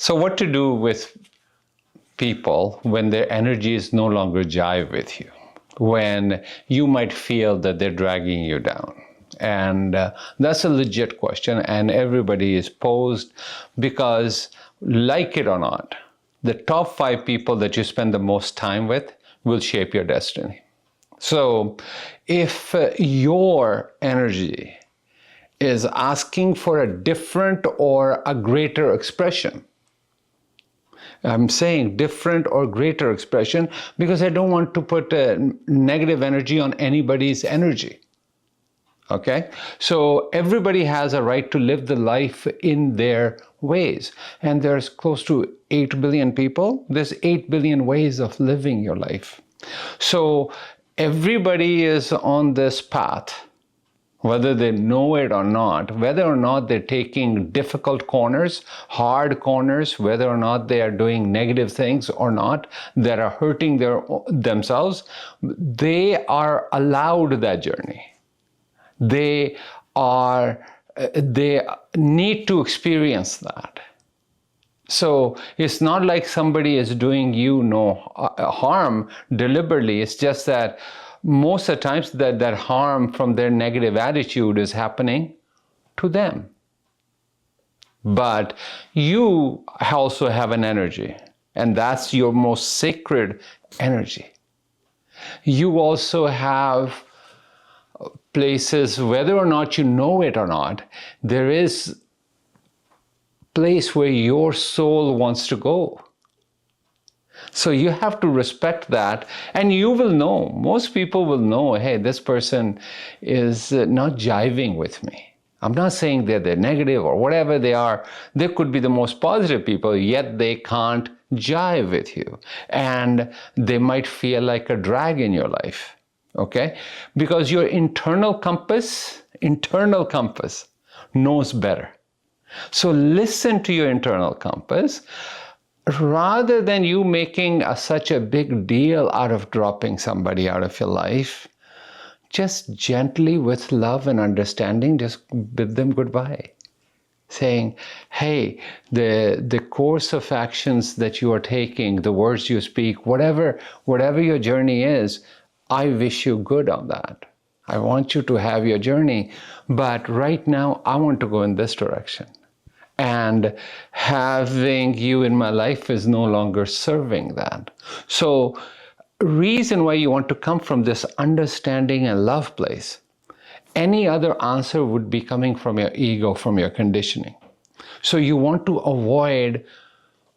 So what to do with people when their energies no longer jive with you, when you might feel that they're dragging you down? And that's a legit question, and everybody is posed because, like it or not, the top 5 people that you spend the most time with will shape your destiny. So if your energy is asking for a different or a greater expression, I'm saying different or greater expression because I don't want to put negative energy on anybody's energy. Okay? So everybody has a right to live the life in their ways. And there's close to 8 billion people. There's 8 billion ways of living your life. So everybody is on this path, whether they know it or not, whether or not they're taking difficult corners, hard corners, whether or not they are doing negative things or not, that are hurting themselves, they are allowed that journey. They need to experience that. So it's not like somebody is doing you no harm deliberately. It's just that most of the times that harm from their negative attitude is happening to them. But you also have an energy, and that's your most sacred energy. You also have places, whether or not you know it or not, there is place where your soul wants to go. So you have to respect that, and you will know, most people will know, hey, this person is not jiving with me. I'm not saying that they're negative or whatever they are. They could be the most positive people, yet they can't jive with you. And they might feel like a drag in your life, okay? Because your internal compass knows better. So listen to your internal compass. Rather than you making such a big deal out of dropping somebody out of your life, just gently, with love and understanding, just bid them goodbye. Saying, hey, the course of actions that you are taking, the words you speak, whatever your journey is, I wish you good on that. I want you to have your journey, but right now I want to go in this direction. And having you in my life is no longer serving that. So, reason why you want to come from this understanding and love place. Any other answer would be coming from your ego, from your conditioning. So you want to avoid,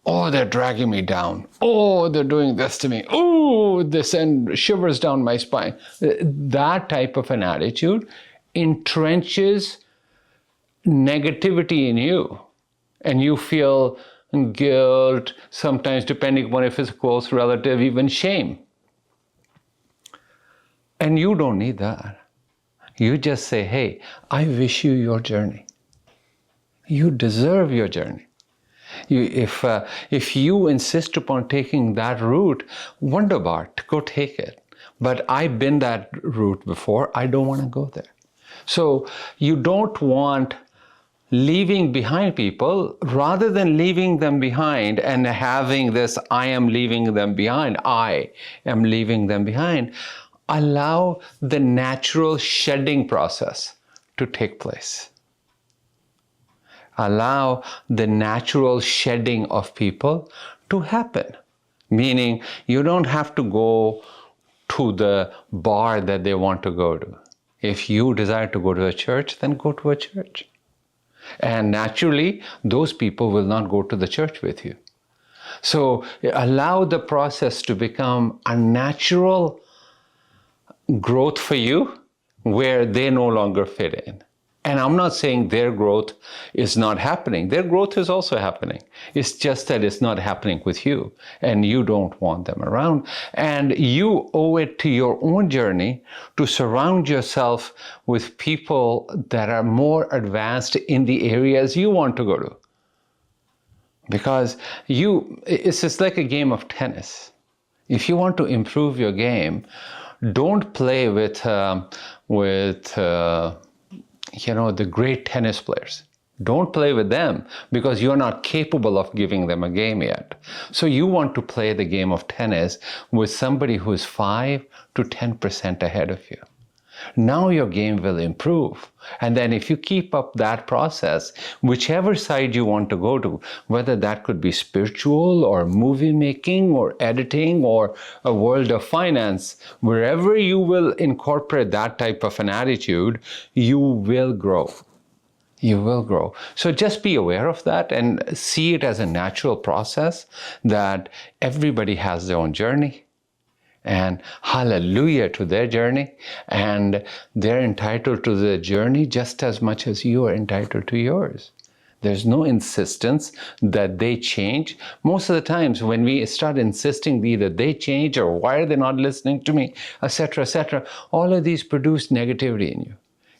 oh, they're dragging me down. Oh, they're doing this to me. Oh, they send shivers down my spine. That type of an attitude entrenches negativity in you. And you feel guilt, sometimes depending upon if it's a close relative, even shame. And you don't need that. You just say, hey, I wish you your journey. You deserve your journey. If you insist upon taking that route, wonderbar, go take it. But I've been that route before. I don't want to go there. So you don't want leaving behind people. Rather than leaving them behind and having this, I am leaving them behind, I am leaving them behind, allow the natural shedding process to take place. Allow the natural shedding of people to happen. Meaning, you don't have to go to the bar that they want to go to. If you desire to go to a church, then go to a church. And naturally, those people will not go to the church with you. So allow the process to become a natural growth for you where they no longer fit in. And I'm not saying their growth is not happening. Their growth is also happening. It's just that it's not happening with you, and you don't want them around. And you owe it to your own journey to surround yourself with people that are more advanced in the areas you want to go to. Because it's just like a game of tennis. If you want to improve your game, don't play with the great tennis players. Don't play with them because you're not capable of giving them a game yet. So you want to play the game of tennis with somebody who is 5 to 10% ahead of you. Now your game will improve. And then if you keep up that process, whichever side you want to go to, whether that could be spiritual or movie making or editing or a world of finance, wherever you will incorporate that type of an attitude, you will grow. You will grow. So just be aware of that and see it as a natural process that everybody has their own journey. And hallelujah to their journey. And they're entitled to their journey just as much as you are entitled to yours. There's no insistence that they change. Most of the times when we start insisting either they change or why are they not listening to me, etc., all of these produce negativity in you.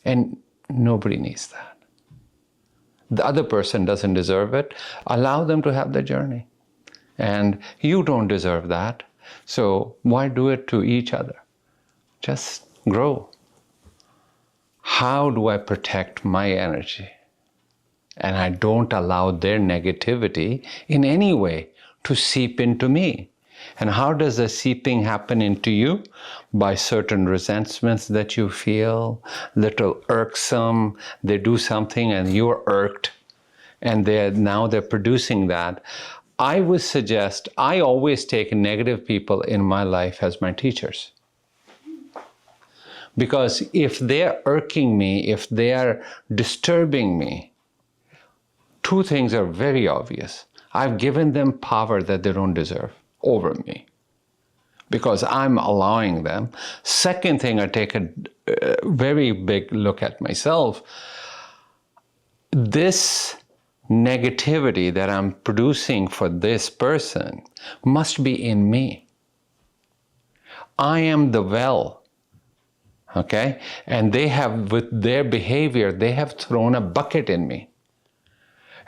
And nobody needs that. The other person doesn't deserve it. Allow them to have their journey. And you don't deserve that. So why do it to each other? Just grow. How do I protect my energy? And I don't allow their negativity in any way to seep into me. And how does the seeping happen into you? By certain resentments that you feel, little irksome, they do something and you're irked, and now they're producing that. I would suggest, I always take negative people in my life as my teachers. Because if they're irking me, if they're disturbing me, two things are very obvious. I've given them power that they don't deserve over me because I'm allowing them. Second thing, I take a very big look at myself. This negativity that I'm producing for this person must be in me. I am the well, okay? And they have, with their behavior, they have thrown a bucket in me.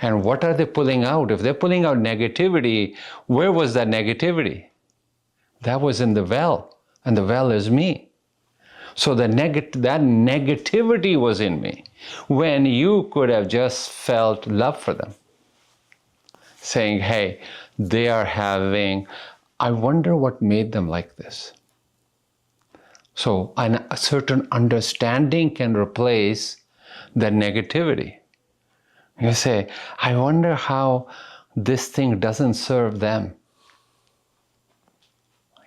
And what are they pulling out? If they're pulling out negativity, where was that negativity? That was in the well, and the well is me. So that negativity was in me when you could have just felt love for them. Saying, hey, they are having, I wonder what made them like this. So a certain understanding can replace that negativity. You say, I wonder how this thing doesn't serve them.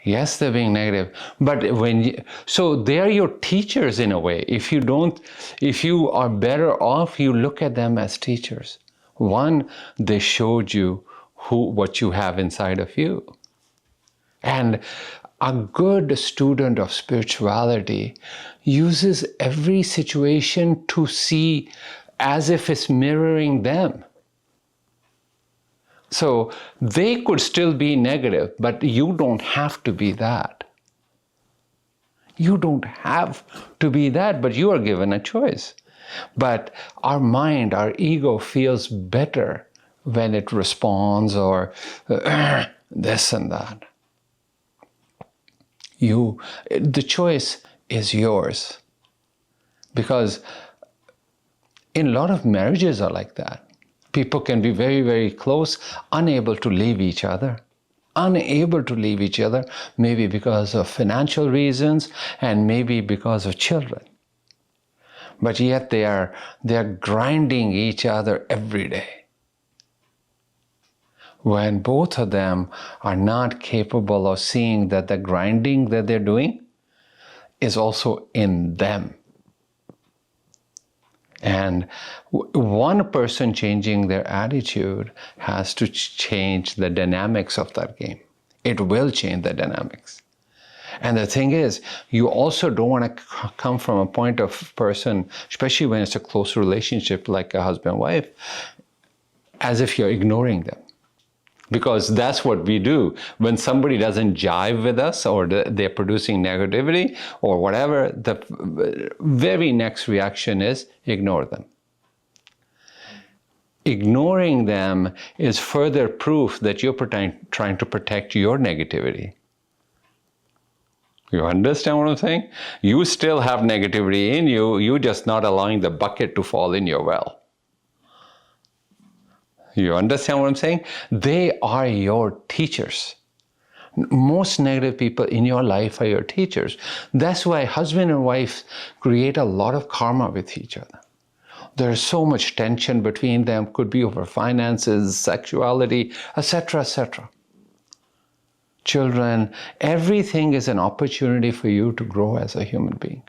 Yes, they're being negative, but so they're your teachers in a way. If you are better off, you look at them as teachers. One, they showed you what you have inside of you. And a good student of spirituality uses every situation to see as if it's mirroring them. So they could still be negative, but you don't have to be that. You don't have to be that, but you are given a choice. But our mind, our ego feels better when it responds or this and that. The choice is yours. Because in a lot of marriages are like that. People can be very, very close, unable to leave each other. Unable to leave each other, maybe because of financial reasons and maybe because of children. But yet they are grinding each other every day. When both of them are not capable of seeing that the grinding that they're doing is also in them. And one person changing their attitude has to change the dynamics of that game. It will change the dynamics. And the thing is, you also don't want to come from a point of person, especially when it's a close relationship like a husband-wife, as if you're ignoring them. Because that's what we do. When somebody doesn't jive with us or they're producing negativity or whatever, the very next reaction is ignore them. Ignoring them is further proof that you're trying to protect your negativity. You understand what I'm saying? You still have negativity in you, you're just not allowing the bucket to fall in your well. You understand what I'm saying? They are your teachers. Most negative people in your life are your teachers. That's why husband and wife create a lot of karma with each other. There's so much tension between them, could be over finances, sexuality, etc., etc. Children, everything is an opportunity for you to grow as a human being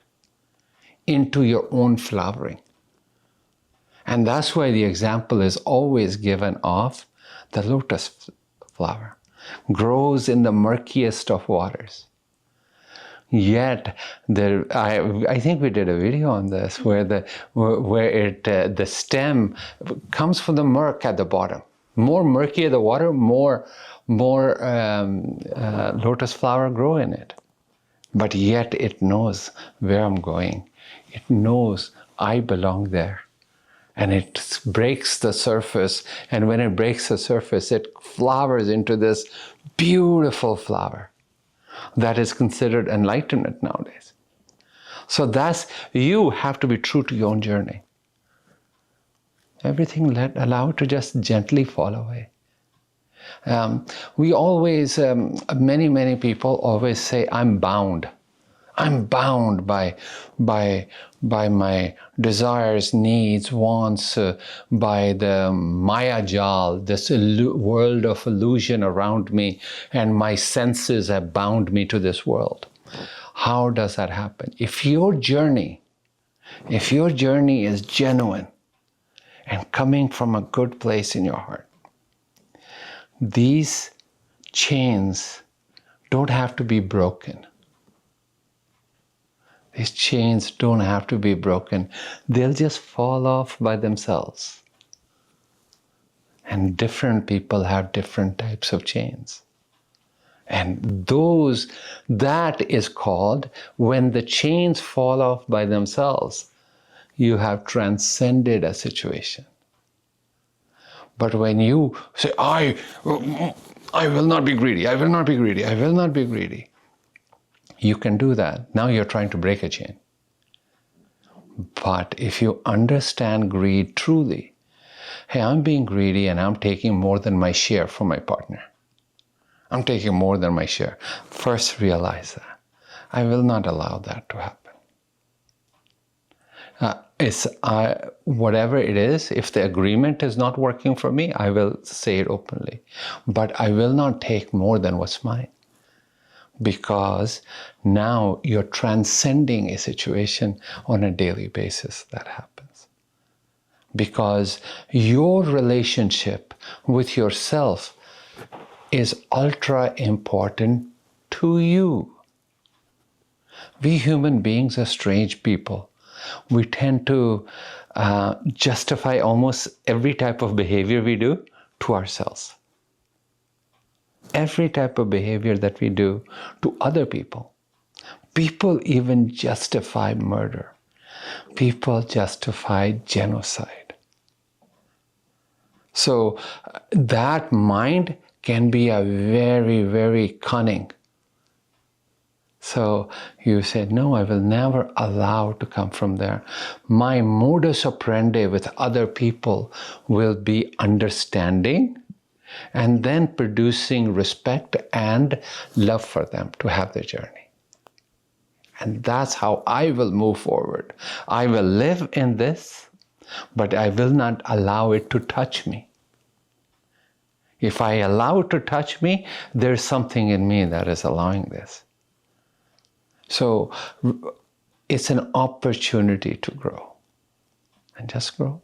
into your own flowering. And that's why the example is always given of the lotus flower. Grows in the murkiest of waters. Yet, I think we did a video on this where the stem comes from the murk at the bottom. More murky the water, more lotus flower grow in it. But yet it knows where I'm going. It knows I belong there. And it breaks the surface, and when it breaks the surface, it flowers into this beautiful flower that is considered enlightenment nowadays. So you have to be true to your own journey. Everything allow it to just gently fall away. We always, many people always say, I'm bound. I'm bound by my desires, needs, wants, by the Maya Jal, this world of illusion around me, and my senses have bound me to this world. How does that happen? If your journey is genuine and coming from a good place in your heart, these chains don't have to be broken. These chains don't have to be broken. They'll just fall off by themselves. And different people have different types of chains. And that is called, when the chains fall off by themselves, you have transcended a situation. But when you say, I will not be greedy, I will not be greedy, I will not be greedy, you can do that. Now you're trying to break a chain. But if you understand greed truly, hey, I'm being greedy and I'm taking more than my share from my partner. I'm taking more than my share. First realize that. I will not allow that to happen. Whatever it is, if the agreement is not working for me, I will say it openly. But I will not take more than what's mine. Because now you're transcending a situation on a daily basis that happens. Because your relationship with yourself is ultra important to you. We human beings are strange people. We tend to justify almost every type of behavior we do to ourselves. Every type of behavior that we do to other people. People even justify murder. People justify genocide. So that mind can be a very, very cunning. So you said, no, I will never allow to come from there. My modus operandi with other people will be understanding, and then producing respect and love for them to have their journey. And that's how I will move forward. I will live in this, but I will not allow it to touch me. If I allow it to touch me, there's something in me that is allowing this. So it's an opportunity to grow. And just grow.